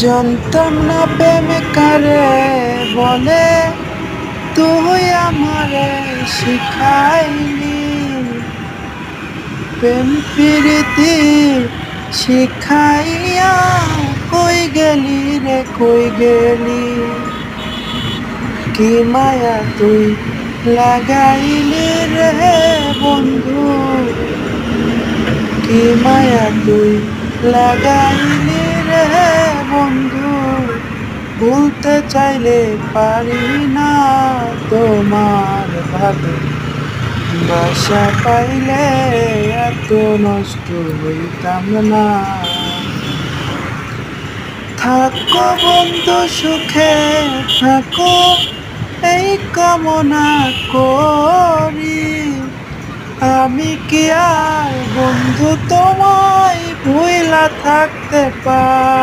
জানতাম না প্রেম কারে বলে, তুই আমারে শিখাইলি। প্রেম প্রীতি শিখাইয়া কই গেলি রে কই গেলি। কি মায়া তুই লাগাইলি রে বন্ধু, কি মায়া তুই লাগাইলি রে বন্ধু। ভুলতে চাইলে পারি না তোমার ভালো বাসা পাইলে এত নষ্ট হইতাম না। থাকো বন্ধু সুখে থাকো এই কামনা করি। আমি কি আর বন্ধু তোমায় ভুইলা থাকতে পারি।